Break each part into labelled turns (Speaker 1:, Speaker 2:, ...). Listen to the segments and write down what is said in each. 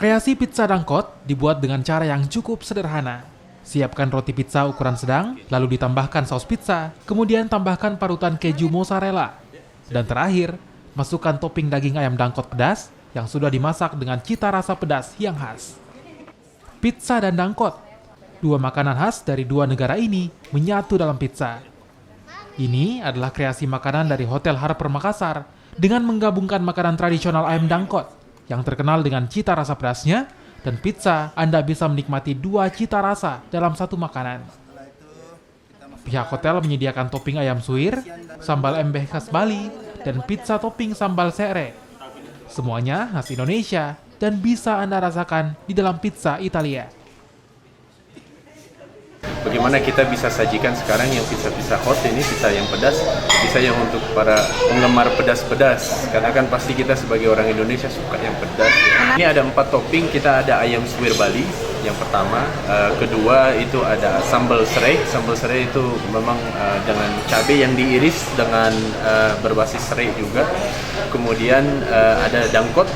Speaker 1: Kreasi pizza dangkot dibuat dengan cara yang cukup sederhana. Siapkan roti pizza ukuran sedang, lalu ditambahkan saus pizza, kemudian tambahkan parutan keju mozzarella. Dan terakhir, masukkan topping daging ayam dangkot pedas yang sudah dimasak dengan cita rasa pedas yang khas. Pizza dan dangkot, dua makanan khas dari dua negara ini menyatu dalam pizza. Ini adalah kreasi makanan dari Hotel Harper Makassar dengan menggabungkan makanan tradisional ayam dangkot yang terkenal dengan cita rasa pedasnya, dan pizza Anda bisa menikmati dua cita rasa dalam satu makanan. Pihak hotel menyediakan topping ayam suwir, sambal embeh khas Bali, dan pizza topping sambal seere. Semuanya khas Indonesia dan bisa Anda rasakan di dalam pizza Italia.
Speaker 2: Bagaimana kita bisa sajikan sekarang yang pizza-pizza hot ini, pizza yang pedas, pizza yang untuk para penggemar pedas-pedas. Karena kan pasti kita sebagai orang Indonesia suka yang pedas. Ini ada 4 topping, kita ada ayam suwir Bali yang pertama, kedua itu ada sambal serai. Sambal serai itu memang dengan cabai yang diiris dengan berbasis serai juga. Kemudian ada dangkot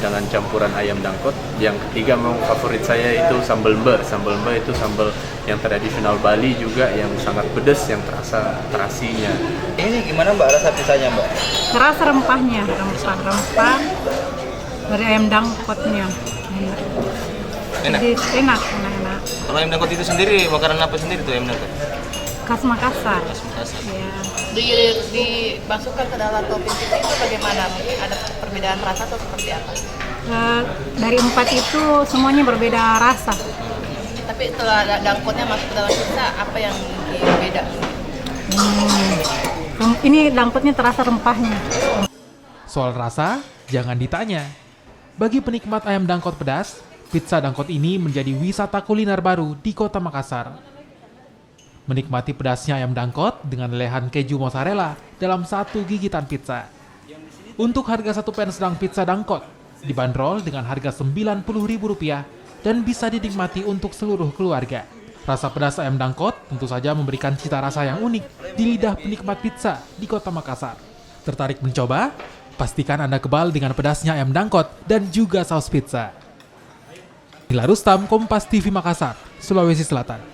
Speaker 2: dengan campuran ayam dangkot. Yang ketiga memang favorit saya itu sambal mbe. Sambal mbe itu sambal yang tradisional Bali juga yang sangat pedas, yang terasa terasinya.
Speaker 3: Ini gimana Mbak rasa pizzanya Mbak?
Speaker 4: Terasa rempahnya, rempah-rempah dari ayam dangkotnya.
Speaker 3: Enak?
Speaker 4: Jadi enak.
Speaker 3: Kalau ayam dangkot itu sendiri, makanan apa sendiri tuh ayam dangkot?
Speaker 4: Khas Makassar. Ya.
Speaker 5: Dimasukkan ke dalam topping pizza itu bagaimana? Mungkin ada perbedaan rasa atau seperti apa?
Speaker 4: Dari 4 itu semuanya berbeda rasa.
Speaker 5: Tapi setelah dangkotnya masuk ke dalam pizza, apa yang beda?
Speaker 4: Ini dangkotnya terasa rempahnya.
Speaker 1: Soal rasa, jangan ditanya. Bagi penikmat ayam dangkot pedas, pizza dangkot ini menjadi wisata kuliner baru di kota Makassar. Menikmati pedasnya ayam dangkot dengan lelehan keju mozzarella dalam satu gigitan pizza. Untuk harga satu pan sedang pizza dangkot, dibanderol dengan harga Rp90.000 dan bisa dinikmati untuk seluruh keluarga. Rasa pedas ayam dangkot tentu saja memberikan cita rasa yang unik di lidah penikmat pizza di kota Makassar. Tertarik mencoba? Pastikan Anda kebal dengan pedasnya ayam dangkot dan juga saus pizza. Nila Rustam, Kompas TV Makassar, Sulawesi Selatan.